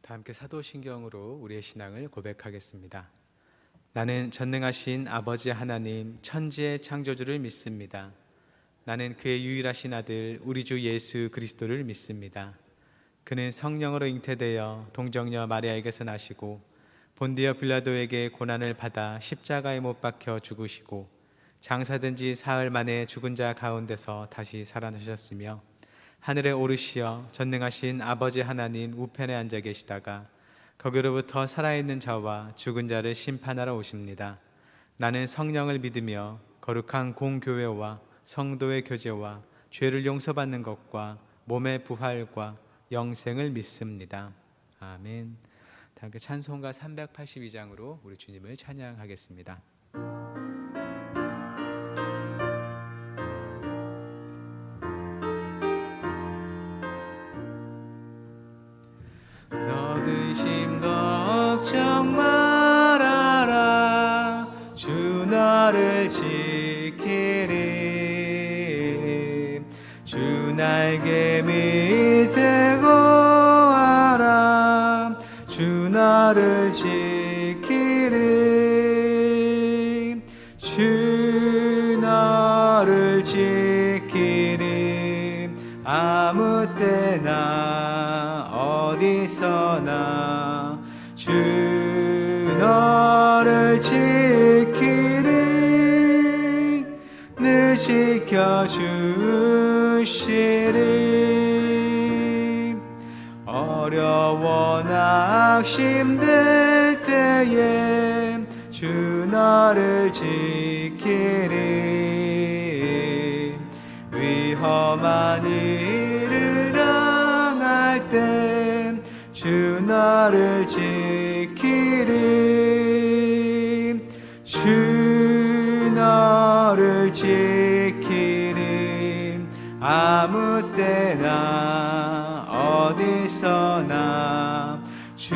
다 함께 사도신경으로 우리의 신앙을 고백하겠습니다. 나는 전능하신 아버지 하나님 천지의 창조주를 믿습니다. 나는 그의 유일하신 아들 우리 주 예수 그리스도를 믿습니다. 그는 성령으로 잉태되어 동정녀 마리아에게서 나시고 본디어 빌라도에게 고난을 받아 십자가에 못 박혀 죽으시고 장사된 지 사흘 만에 죽은 자 가운데서 다시 살아나셨으며 하늘에 오르시어 전능하신 아버지 하나님 우편에 앉아 계시다가 거기로부터 살아있는 자와 죽은 자를 심판하러 오십니다. 나는 성령을 믿으며 거룩한 공교회와 성도의 교제와 죄를 용서받는 것과 몸의 부활과 영생을 믿습니다. 아멘. 다 함께 찬송가 382장으로 우리 주님을 찬양하겠습니다. 너 근심 걱정 말아라 주 너를 지키리 주 날개 밑에 거하라 주 너를 지키리 주 너를 지키리 아무 때나 어디서나 주 너를 지키리 늘 지켜주시리 어려워 낙심될 때에 주 너를 지키리 위험한 일을 당할 때 주 너를 지키리 주 너를 지키리 아무 때나 어디서나 주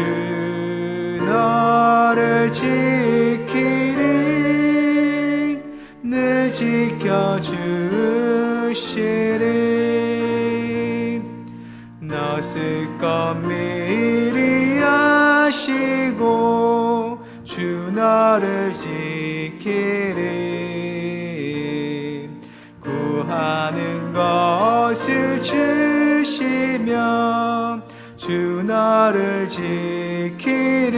너를 지키리 늘 지켜주시리 너 쓸것 미리 아시고 주 너를 지키리 구하는 것을 주시며 주 너를 지키리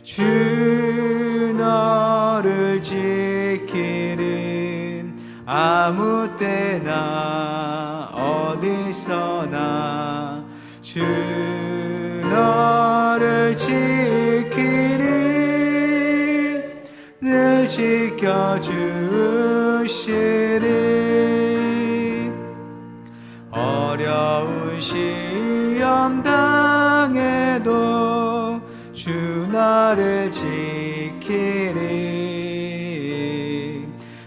주 너를 지키리 아무 때나 어디서나 주 너를 지키리 늘 지켜주시리 어려운 시험 당해도 주 너를 지키리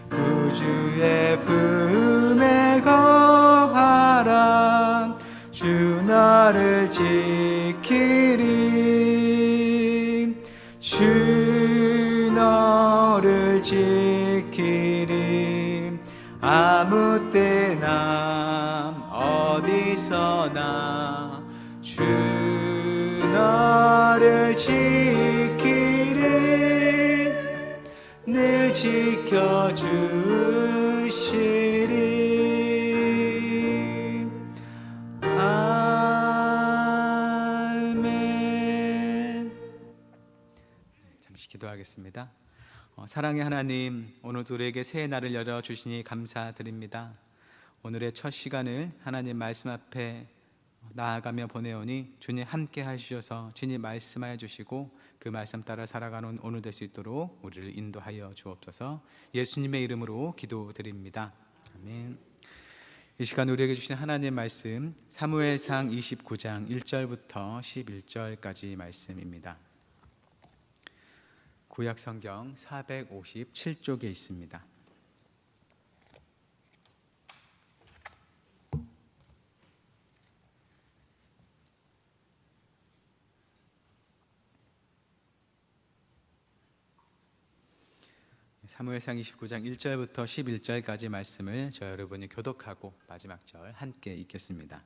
구주의 품에 거하라 주 너를 지키리 주 너를 지키리 아무 때나 어디서나 주 너를 지키리 늘 지켜주시리 아멘. 잠시 기도하겠습니다. 사랑의 하나님, 오늘도 우리에게 새해 날을 열어주시니 감사드립니다. 오늘의 첫 시간을 하나님 말씀 앞에 나아가며 보내오니 주님 함께 하시셔서 주님 말씀하여 주시고 그 말씀 따라 살아가는 오늘 될 수 있도록 우리를 인도하여 주옵소서. 예수님의 이름으로 기도드립니다. 아멘. 이 시간 우리에게 주신 하나님의 말씀 사무엘상 29장 1절부터 11절까지 말씀입니다. 구약성경 457쪽에 있습니다. 사무엘상 29장 1절부터 11절까지 말씀을 저 여러분이 교독하고 마지막 절 함께 읽겠습니다.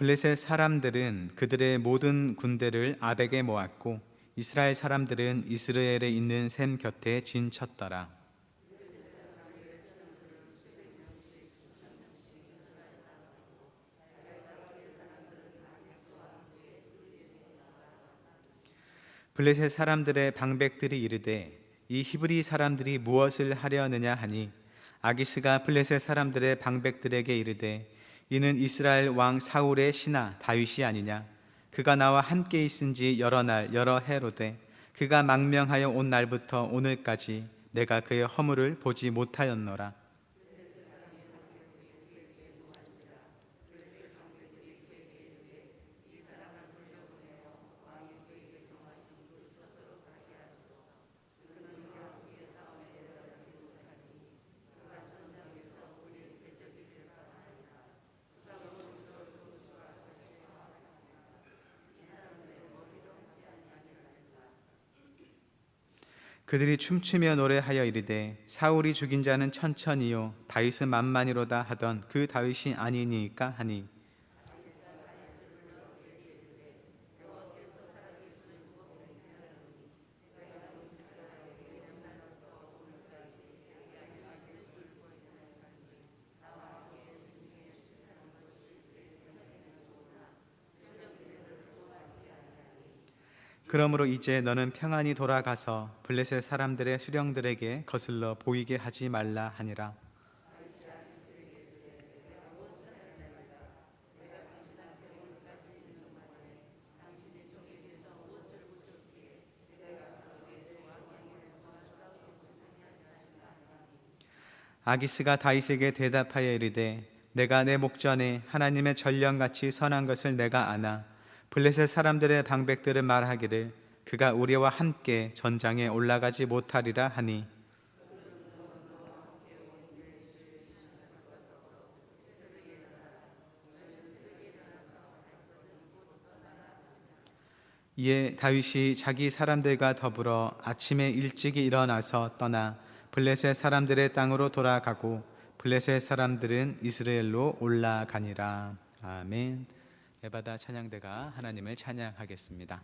블레셋 사람들은 그들의 모든 군대를 아벡에 모았고 이스라엘 사람들은 이스라엘에 있는 셈 곁에 진쳤더라. 블레셋 사람들의 방백들이 이르되 이 히브리 사람들이 무엇을 하려느냐 하니 아기스가 블레셋 사람들의 방백들에게 이르되 이는 이스라엘 왕 사울의 신하 다윗이 아니냐. 그가 나와 함께 있은지 여러 날 여러 해로되 그가 망명하여 온 날부터 오늘까지 내가 그의 허물을 보지 못하였노라. 그들이 춤추며 노래하여 이르되 사울이 죽인 자는 천천히요 다윗은 만만이로다 하던 그 다윗이 아니니까 하니 그러므로 이제 너는 평안히 돌아가서 블레셋 사람들의 수령들에게 거슬러 보이게 하지 말라 하니라. 아기스가 다윗에게 대답하여 이르되 내가 내 목전에 하나님의 전령같이 선한 것을 내가 아나 블레셋 사람들의 방백들은 말하기를 그가 우리와 함께 전장에 올라가지 못하리라 하니 이에 다윗이 자기 사람들과 더불어 아침에 일찍이 일어나서 떠나 블레셋 사람들의 땅으로 돌아가고 블레셋 사람들은 이스라엘로 올라가니라. 아멘. 에바다 찬양대가 하나님을 찬양하겠습니다.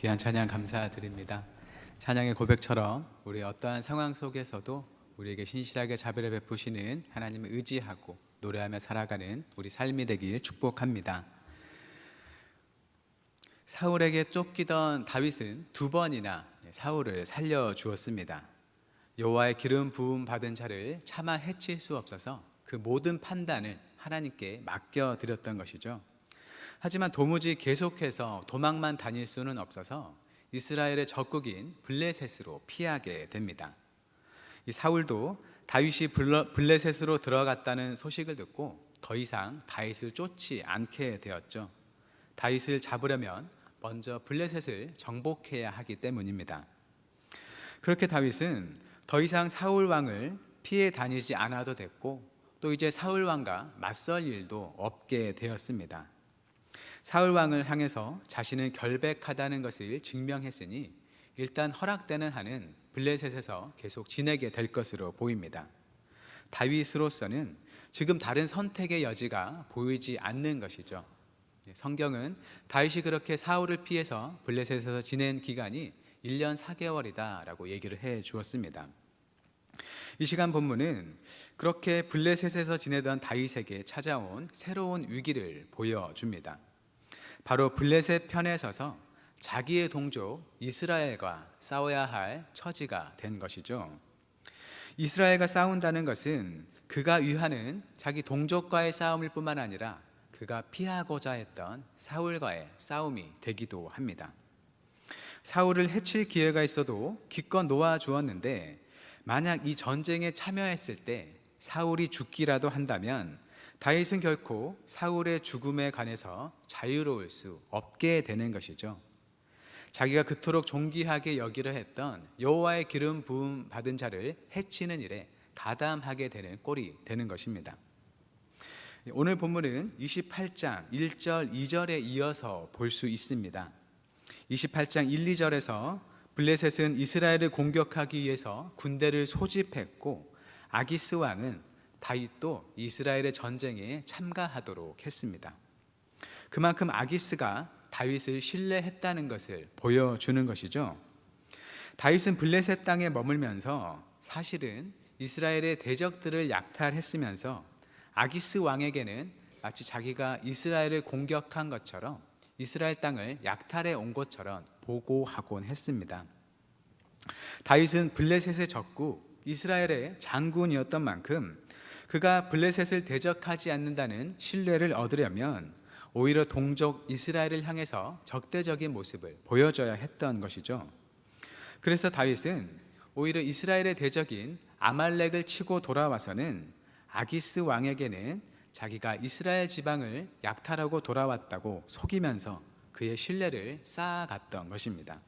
귀한 찬양 감사드립니다. 찬양의 고백처럼 우리 어떠한 상황 속에서도 우리에게 신실하게 자비를 베푸시는 하나님을 의지하고 노래하며 살아가는 우리 삶이 되길 축복합니다. 사울에게 쫓기던 다윗은 2번이나 사울을 살려주었습니다. 여호와의 기름 부음 받은 자를 차마 해칠 수 없어서 그 모든 판단을 하나님께 맡겨드렸던 것이죠. 하지만 도무지 계속해서 도망만 다닐 수는 없어서 이스라엘의 적국인 블레셋으로 피하게 됩니다. 이 사울도 다윗이 블레셋으로 들어갔다는 소식을 듣고 더 이상 다윗을 쫓지 않게 되었죠. 다윗을 잡으려면 먼저 블레셋을 정복해야 하기 때문입니다. 그렇게 다윗은 더 이상 사울 왕을 피해 다니지 않아도 됐고 또 이제 사울 왕과 맞설 일도 없게 되었습니다. 사울 왕을 향해서 자신을 결백하다는 것을 증명했으니 일단 허락되는 한은 블레셋에서 계속 지내게 될 것으로 보입니다. 다윗으로서는 지금 다른 선택의 여지가 보이지 않는 것이죠. 성경은 다윗이 그렇게 사울을 피해서 블레셋에서 지낸 기간이 1년 4개월이다 라고 얘기를 해 주었습니다. 이 시간 본문은 그렇게 블레셋에서 지내던 다윗에게 찾아온 새로운 위기를 보여줍니다. 바로 블레셋 편에 서서 자기의 동족 이스라엘과 싸워야 할 처지가 된 것이죠. 이스라엘과 싸운다는 것은 그가 위하는 자기 동족과의 싸움일 뿐만 아니라 그가 피하고자 했던 사울과의 싸움이 되기도 합니다. 사울을 해칠 기회가 있어도 기껏 놓아주었는데 만약 이 전쟁에 참여했을 때 사울이 죽기라도 한다면 다윗은 결코 사울의 죽음에 관해서 자유로울 수 없게 되는 것이죠. 자기가 그토록 존귀하게 여기려 했던 여호와의 기름 부음 받은 자를 해치는 일에 가담하게 되는 꼴이 되는 것입니다. 오늘 본문은 28장 1절 2절에 이어서 볼 수 있습니다. 28장 1, 2절에서 블레셋은 이스라엘을 공격하기 위해서 군대를 소집했고 아기스 왕은 다윗도 이스라엘의 전쟁에 참가하도록 했습니다. 그만큼 아기스가 다윗을 신뢰했다는 것을 보여주는 것이죠. 다윗은 블레셋 땅에 머물면서 사실은 이스라엘의 대적들을 약탈했으면서 아기스 왕에게는 마치 자기가 이스라엘을 공격한 것처럼 이스라엘 땅을 약탈해 온 것처럼 보고하곤 했습니다. 다윗은 블레셋의 적국 이스라엘의 장군이었던 만큼 그가 블레셋을 대적하지 않는다는 신뢰를 얻으려면 오히려 동족 이스라엘을 향해서 적대적인 모습을 보여줘야 했던 것이죠. 그래서 다윗은 오히려 이스라엘의 대적인 아말렉을 치고 돌아와서는 아기스 왕에게는 자기가 이스라엘 지방을 약탈하고 돌아왔다고 속이면서 그의 신뢰를 쌓아갔던 것입니다.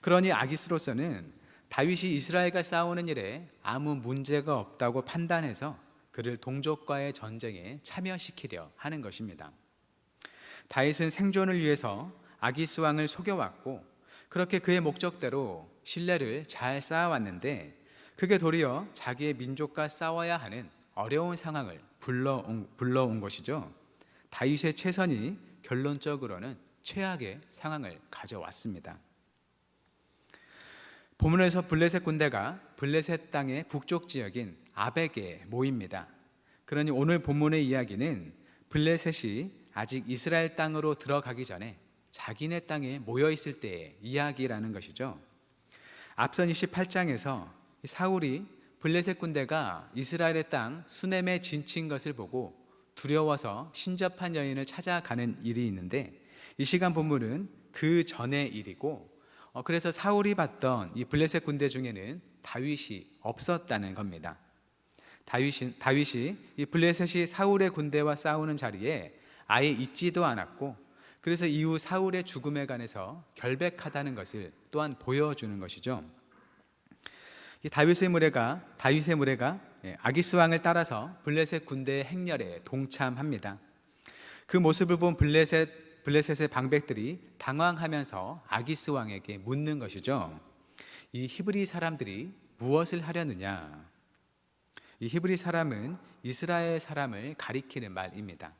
그러니 아기스로서는 다윗이 이스라엘과 싸우는 일에 아무 문제가 없다고 판단해서 그를 동족과의 전쟁에 참여시키려 하는 것입니다. 다윗은 생존을 위해서 아기스 왕을 속여왔고 그렇게 그의 목적대로 신뢰를 잘 쌓아왔는데 그게 도리어 자기의 민족과 싸워야 하는 어려운 상황을 불러온 것이죠. 다윗의 최선이 결론적으로는 최악의 상황을 가져왔습니다. 본문에서 블레셋 군대가 블레셋 땅의 북쪽 지역인 아벡에 모입니다. 그러니 오늘 본문의 이야기는 블레셋이 아직 이스라엘 땅으로 들어가기 전에 자기네 땅에 모여 있을 때의 이야기라는 것이죠. 앞선 28장에서 사울이 블레셋 군대가 이스라엘의 땅 수넴에 진친 것을 보고 두려워서 신접한 여인을 찾아가는 일이 있는데 이 시간 본문은 그 전의 일이고 그래서 사울이 봤던 이 블레셋 군대 중에는 다윗이 없었다는 겁니다. 다윗이 이 블레셋이 사울의 군대와 싸우는 자리에 아예 있지도 않았고 그래서 이후 사울의 죽음에 관해서 결백하다는 것을 또한 보여주는 것이죠. 다윗의 무리가 아기스 왕을 따라서 블레셋 군대의 행렬에 동참합니다. 그 모습을 본 블레셋의 방백들이 당황하면서 아기스 왕에게 묻는 것이죠. 이 히브리 사람들이 무엇을 하려느냐? 이 히브리 사람은 이스라엘 사람을 가리키는 말입니다.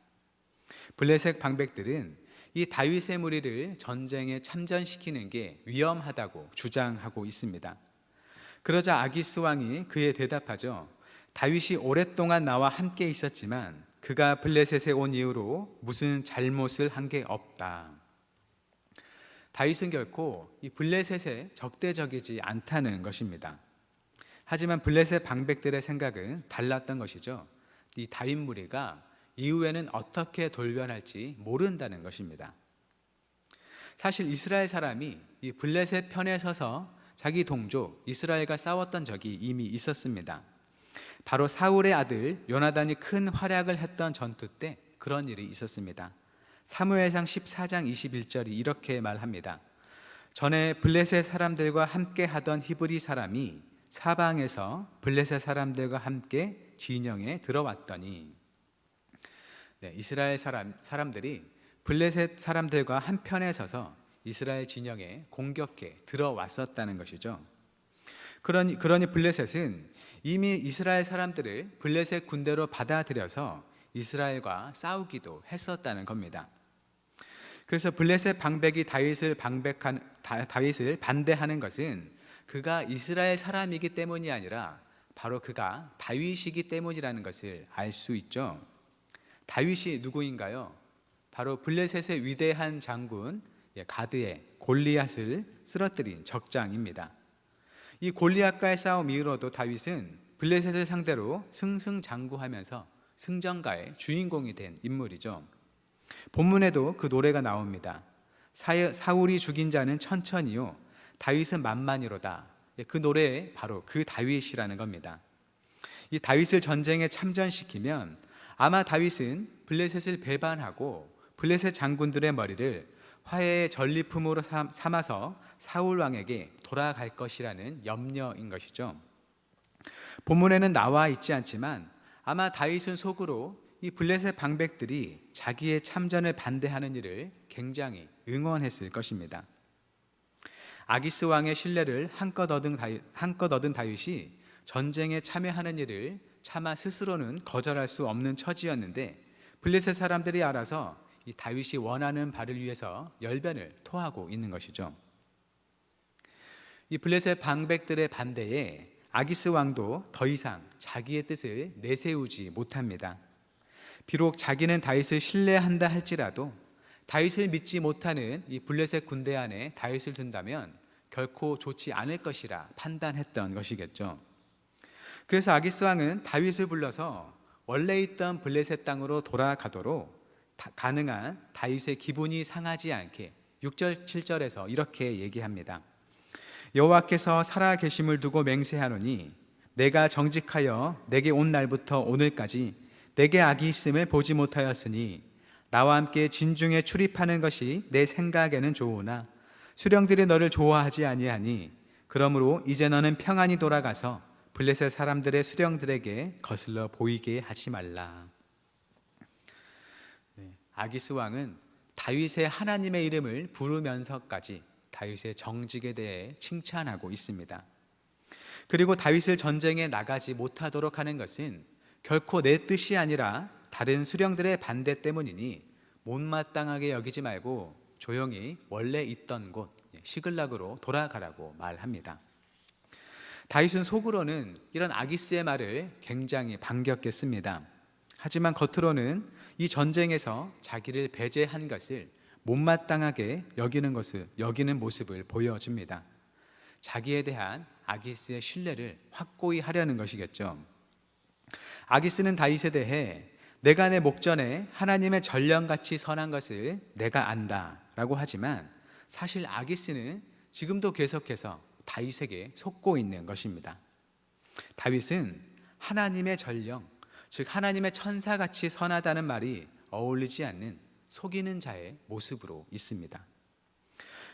블레셋 방백들은 이 다윗의 무리를 전쟁에 참전시키는 게 위험하다고 주장하고 있습니다. 그러자 아기스 왕이 그에 대답하죠. 다윗이 오랫동안 나와 함께 있었지만 그가 블레셋에 온 이후로 무슨 잘못을 한 게 없다. 다윗은 결코 이 블레셋에 적대적이지 않다는 것입니다. 하지만 블레셋 방백들의 생각은 달랐던 것이죠. 이 다윗 무리가 이후에는 어떻게 돌변할지 모른다는 것입니다. 사실 이스라엘 사람이 이 블레셋 편에 서서 자기 동족 이스라엘과 싸웠던 적이 이미 있었습니다. 바로 사울의 아들 요나단이 큰 활약을 했던 전투 때 그런 일이 있었습니다. 사무엘상 14장 21절이 이렇게 말합니다. 전에 블레셋 사람들과 함께 하던 히브리 사람이 사방에서 블레셋 사람들과 함께 진영에 들어왔더니, 이스라엘 사람들이 블레셋 사람들과 한편에 서서 이스라엘 진영에 공격해 들어왔었다는 것이죠. 그러니 블레셋은 이미 이스라엘 사람들을 블레셋 군대로 받아들여서 이스라엘과 싸우기도 했었다는 겁니다. 그래서 블레셋 방백이 다윗을 반대하는 것은 그가 이스라엘 사람이기 때문이 아니라 바로 그가 다윗이기 때문이라는 것을 알 수 있죠. 다윗이 누구인가요? 바로 블레셋의 위대한 장군 가드의 골리앗을 쓰러뜨린 적장입니다. 이 골리앗과의 싸움 이후로도 다윗은 블레셋을 상대로 승승장구하면서 승전가의 주인공이 된 인물이죠. 본문에도 그 노래가 나옵니다. 사울이 죽인 자는 천천히요 다윗은 만만히로다. 그 노래에 바로 그 다윗이라는 겁니다. 이 다윗을 전쟁에 참전시키면 아마 다윗은 블레셋을 배반하고 블레셋 장군들의 머리를 화해의 전리품으로 삼아서 사울 왕에게 돌아갈 것이라는 염려인 것이죠. 본문에는 나와 있지 않지만 아마 다윗은 속으로 이 블레셋 방백들이 자기의 참전을 반대하는 일을 굉장히 응원했을 것입니다. 아기스 왕의 신뢰를 한껏 얻은 다윗이 전쟁에 참여하는 일을 차마 스스로는 거절할 수 없는 처지였는데 블레셋 사람들이 알아서 이 다윗이 원하는 바를 위해서 열변을 토하고 있는 것이죠. 이 블레셋 방백들의 반대에 아기스 왕도 더 이상 자기의 뜻을 내세우지 못합니다. 비록 자기는 다윗을 신뢰한다 할지라도 다윗을 믿지 못하는 이 블레셋 군대 안에 다윗을 둔다면 결코 좋지 않을 것이라 판단했던 것이겠죠. 그래서 아기스 왕은 다윗을 불러서 원래 있던 블레셋 땅으로 돌아가도록 가능한 다윗의 기분이 상하지 않게 6절 7절에서 이렇게 얘기합니다. 여호와께서 살아 계심을 두고 맹세하노니 내가 정직하여 내게 온 날부터 오늘까지 내게 악이 있음을 보지 못하였으니 나와 함께 진중에 출입하는 것이 내 생각에는 좋으나 수령들이 너를 좋아하지 아니하니 그러므로 이제 너는 평안히 돌아가서 블레셋 사람들의 수령들에게 거슬러 보이게 하지 말라. 아기스 왕은 다윗의 하나님의 이름을 부르면서까지 다윗의 정직에 대해 칭찬하고 있습니다. 그리고 다윗을 전쟁에 나가지 못하도록 하는 것은 결코 내 뜻이 아니라 다른 수령들의 반대 때문이니 못마땅하게 여기지 말고 조용히 원래 있던 곳 시글락으로 돌아가라고 말합니다. 다윗은 속으로는 이런 아기스의 말을 굉장히 반겼겠습니다. 하지만 겉으로는 이 전쟁에서 자기를 배제한 것을 못마땅하게 여기는 모습을 보여줍니다. 자기에 대한 아기스의 신뢰를 확고히 하려는 것이겠죠. 아기스는 다윗에 대해 내가 내 목전에 하나님의 전령같이 선한 것을 내가 안다 라고 하지만 사실 아기스는 지금도 계속해서 다윗에게 속고 있는 것입니다. 다윗은 하나님의 전령, 즉 하나님의 천사같이 선하다는 말이 어울리지 않는 속이는 자의 모습으로 있습니다.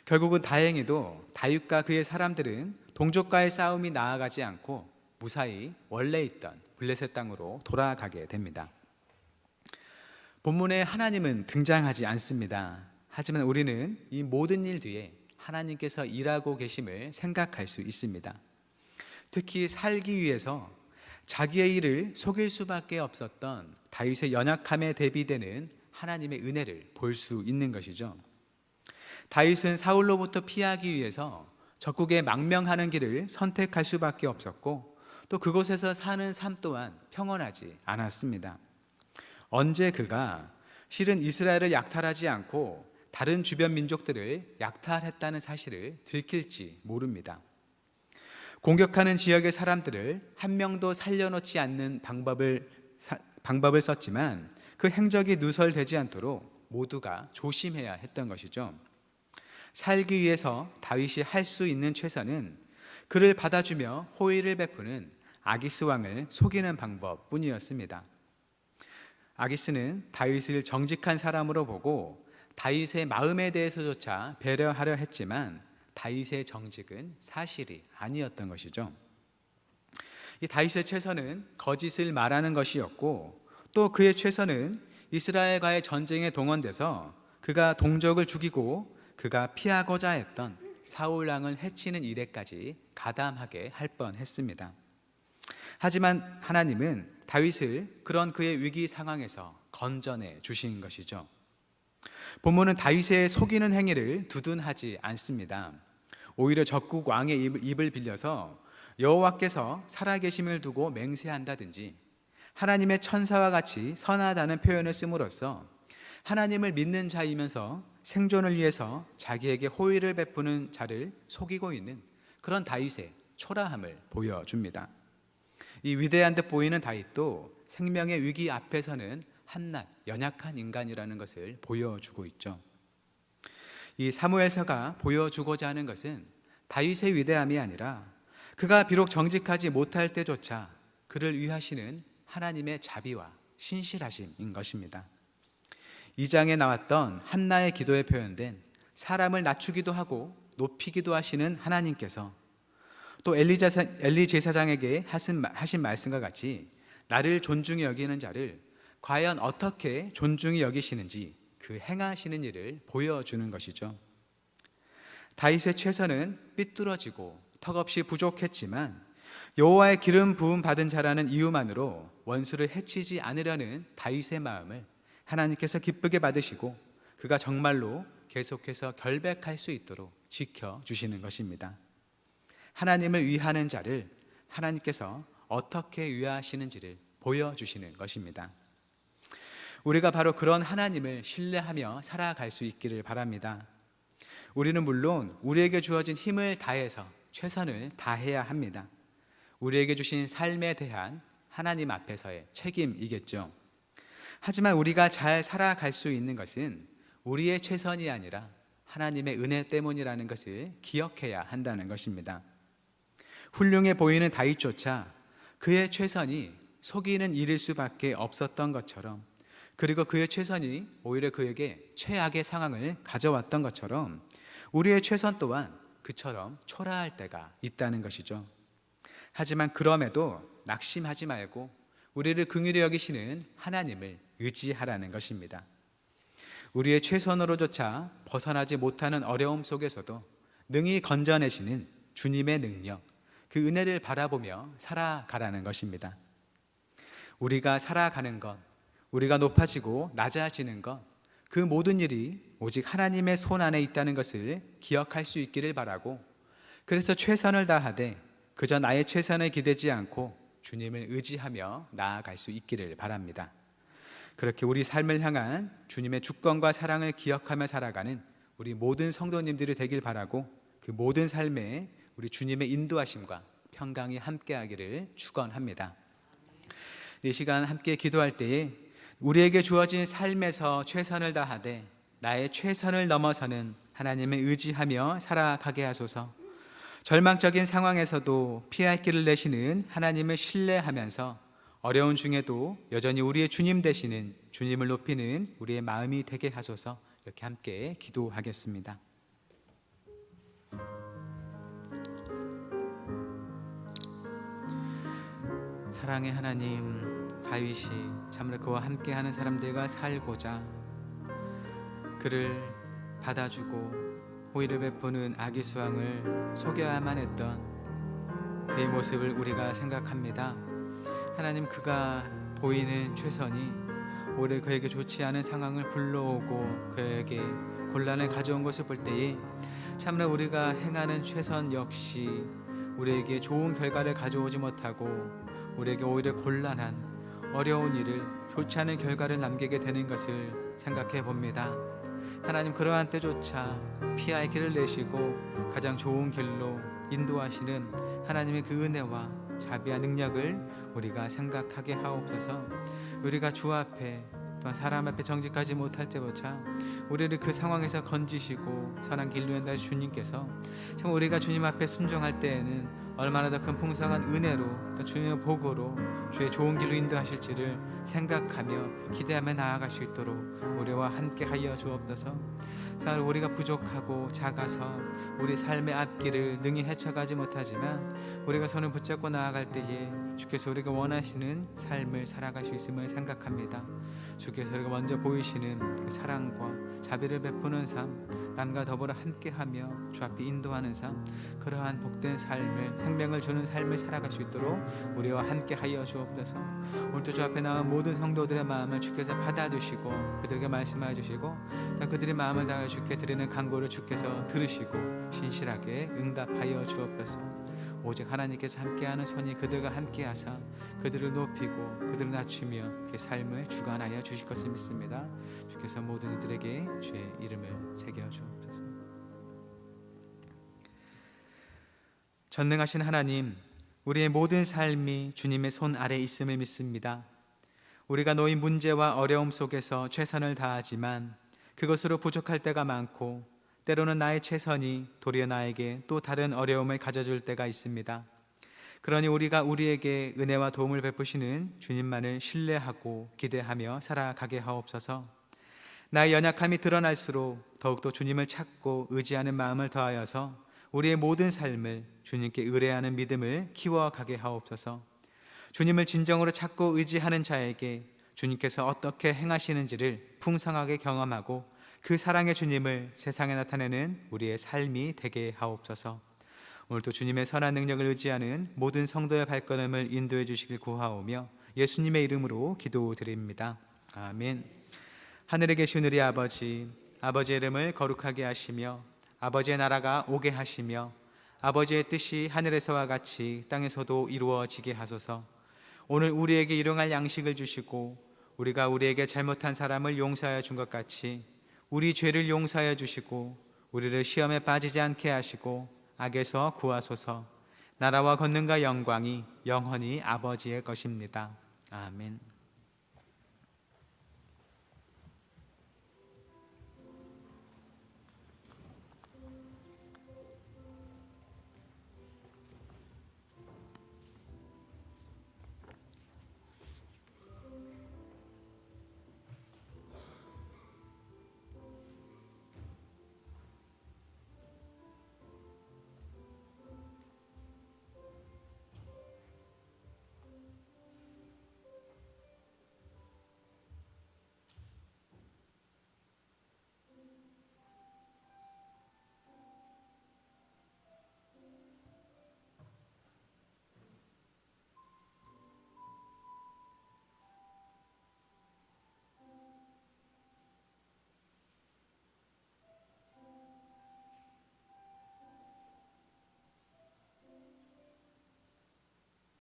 결국은 다행히도 다윗과 그의 사람들은 동족과의 싸움이 나아가지 않고 무사히 원래 있던 블레셋 땅으로 돌아가게 됩니다. 본문에 하나님은 등장하지 않습니다. 하지만 우리는 이 모든 일 뒤에 하나님께서 일하고 계심을 생각할 수 있습니다. 특히 살기 위해서 자기의 일을 속일 수밖에 없었던 다윗의 연약함에 대비되는 하나님의 은혜를 볼 수 있는 것이죠. 다윗은 사울로부터 피하기 위해서 적국에 망명하는 길을 선택할 수밖에 없었고, 또 그곳에서 사는 삶 또한 평온하지 않았습니다. 언제 그가 실은 이스라엘을 약탈하지 않고 다른 주변 민족들을 약탈했다는 사실을 들킬지 모릅니다. 공격하는 지역의 사람들을 한 명도 살려놓지 않는 방법을 썼지만 그 행적이 누설되지 않도록 모두가 조심해야 했던 것이죠. 살기 위해서 다윗이 할 수 있는 최선은 그를 받아주며 호의를 베푸는 아기스 왕을 속이는 방법뿐이었습니다. 아기스는 다윗을 정직한 사람으로 보고 다윗의 마음에 대해서조차 배려하려 했지만 다윗의 정직은 사실이 아니었던 것이죠. 이 다윗의 최선은 거짓을 말하는 것이었고, 또 그의 최선은 이스라엘과의 전쟁에 동원돼서 그가 동족을 죽이고 그가 피하고자 했던 사울 왕을 해치는 일에까지 가담하게 할 뻔했습니다. 하지만 하나님은 다윗을 그런 그의 위기 상황에서 건져내 주신 것이죠. 본문은 다윗의 속이는 행위를 두둔하지 않습니다. 오히려 적국 왕의 입을 빌려서 여호와께서 살아계심을 두고 맹세한다든지 하나님의 천사와 같이 선하다는 표현을 씀으로써 하나님을 믿는 자이면서 생존을 위해서 자기에게 호의를 베푸는 자를 속이고 있는 그런 다윗의 초라함을 보여줍니다. 이 위대한 듯 보이는 다윗도 생명의 위기 앞에서는 한낱 연약한 인간이라는 것을 보여주고 있죠. 이 사무엘서가 보여주고자 하는 것은 다윗의 위대함이 아니라 그가 비록 정직하지 못할 때조차 그를 위하시는 하나님의 자비와 신실하심인 것입니다. 2장에 나왔던 한나의 기도에 표현된 사람을 낮추기도 하고 높이기도 하시는 하나님께서 또 엘리 제사장에게 하신 말씀과 같이 나를 존중히 여기는 자를 과연 어떻게 존중히 여기시는지 그 행하시는 일을 보여주는 것이죠. 다윗의 최선은 삐뚤어지고 턱없이 부족했지만 여호와의 기름 부음 받은 자라는 이유만으로 원수를 해치지 않으려는 다윗의 마음을 하나님께서 기쁘게 받으시고 그가 정말로 계속해서 결백할 수 있도록 지켜주시는 것입니다. 하나님을 위하는 자를 하나님께서 어떻게 위하시는지를 보여주시는 것입니다. 우리가 바로 그런 하나님을 신뢰하며 살아갈 수 있기를 바랍니다. 우리는 물론 우리에게 주어진 힘을 다해서 최선을 다해야 합니다. 우리에게 주신 삶에 대한 하나님 앞에서의 책임이겠죠. 하지만 우리가 잘 살아갈 수 있는 것은 우리의 최선이 아니라 하나님의 은혜 때문이라는 것을 기억해야 한다는 것입니다. 훌륭해 보이는 다윗조차 그의 최선이 속이는 일일 수밖에 없었던 것처럼, 그리고 그의 최선이 오히려 그에게 최악의 상황을 가져왔던 것처럼 우리의 최선 또한 그처럼 초라할 때가 있다는 것이죠. 하지만 그럼에도 낙심하지 말고 우리를 긍휼히 여기시는 하나님을 의지하라는 것입니다. 우리의 최선으로조차 벗어나지 못하는 어려움 속에서도 능히 건져내시는 주님의 능력, 그 은혜를 바라보며 살아가라는 것입니다. 우리가 살아가는 것, 우리가 높아지고 낮아지는 것, 그 모든 일이 오직 하나님의 손 안에 있다는 것을 기억할 수 있기를 바라고, 그래서 최선을 다하되 그저 나의 최선을 기대지 않고 주님을 의지하며 나아갈 수 있기를 바랍니다. 그렇게 우리 삶을 향한 주님의 주권과 사랑을 기억하며 살아가는 우리 모든 성도님들이 되길 바라고, 그 모든 삶에 우리 주님의 인도하심과 평강이 함께하기를 축원합니다. 이 시간 함께 기도할 때에 우리에게 주어진 삶에서 최선을 다하되 나의 최선을 넘어서는 하나님을 의지하며 살아가게 하소서. 절망적인 상황에서도 피할 길을 내시는 하나님을 신뢰하면서 어려운 중에도 여전히 우리의 주님 되시는 주님을 높이는 우리의 마음이 되게 하소서. 이렇게 함께 기도하겠습니다. 사랑의 하나님, 다윗이 참으로 그와 함께하는 사람들과 살고자 그를 받아주고 호의를 베푸는 아기스 왕을 속여야만 했던 그의 모습을 우리가 생각합니다. 하나님, 그가 보이는 최선이 오히려 그에게 좋지 않은 상황을 불러오고 그에게 곤란을 가져온 것을 볼 때에 참으로 우리가 행하는 최선 역시 우리에게 좋은 결과를 가져오지 못하고 우리에게 오히려 곤란한 어려운 일을, 좋지 않은 결과를 남기게 되는 것을 생각해 봅니다. 하나님, 그러한 때조차 피할 길을 내시고 가장 좋은 길로 인도하시는 하나님의 그 은혜와 자비와 능력을 우리가 생각하게 하옵소서. 우리가 주 앞에 또한 사람 앞에 정직하지 못할 때조차 우리를 그 상황에서 건지시고 선한 길로 인도하신 주님께서 참 우리가 주님 앞에 순종할 때에는 얼마나 더 큰 풍성한 은혜로 또 주님의 복으로 주의 좋은 길로 인도하실지를 생각하며 기대하며 나아갈 수 있도록 우리와 함께 하여 주옵소서. 자, 우리가 부족하고 작아서 우리 삶의 앞길을 능히 헤쳐가지 못하지만 우리가 손을 붙잡고 나아갈 때에 주께서 우리가 원하시는 삶을 살아갈 수 있음을 생각합니다. 주께서 우리가 먼저 보이시는 그 사랑과 자비를 베푸는 삶, 남과 더불어 함께하며 주 앞에 인도하는 삶, 그러한 복된 삶을, 생명을 주는 삶을 살아갈 수 있도록 우리와 함께하여 주옵소서. 오늘도 주 앞에 나온 모든 성도들의 마음을 주께서 받아주시고 그들에게 말씀해 주시고 그들의 마음을 다해 주께 드리는 간구를 주께서 들으시고 신실하게 응답하여 주옵소서. 오직 하나님께서 함께하는 손이 그들과 함께하사 그들을 높이고 그들을 낮추며 그 삶을 주관하여 주실 것을 믿습니다. 주께서 모든 이들에게 주의 이름을 새겨 주옵소서. 전능하신 하나님, 우리의 모든 삶이 주님의 손 아래 있음을 믿습니다. 우리가 놓인 문제와 어려움 속에서 최선을 다하지만 그것으로 부족할 때가 많고 때로는 나의 최선이 도리어 나에게 또 다른 어려움을 가져줄 때가 있습니다. 그러니 우리가 우리에게 은혜와 도움을 베푸시는 주님만을 신뢰하고 기대하며 살아가게 하옵소서. 나의 연약함이 드러날수록 더욱더 주님을 찾고 의지하는 마음을 더하여서 우리의 모든 삶을 주님께 의뢰하는 믿음을 키워가게 하옵소서. 주님을 진정으로 찾고 의지하는 자에게 주님께서 어떻게 행하시는지를 풍성하게 경험하고 그 사랑의 주님을 세상에 나타내는 우리의 삶이 되게 하옵소서. 오늘도 주님의 선한 능력을 의지하는 모든 성도의 발걸음을 인도해 주시길 구하오며 예수님의 이름으로 기도드립니다. 아멘. 하늘에 계신 우리 아버지, 아버지의 이름을 거룩하게 하시며 아버지의 나라가 오게 하시며 아버지의 뜻이 하늘에서와 같이 땅에서도 이루어지게 하소서. 오늘 우리에게 일용할 양식을 주시고 우리가 우리에게 잘못한 사람을 용서하여 준 것 같이 우리 죄를 용서하여 주시고 우리를 시험에 빠지지 않게 하시고 악에서 구하소서. 나라와 권능과 영광이 영원히 아버지의 것입니다. 아멘.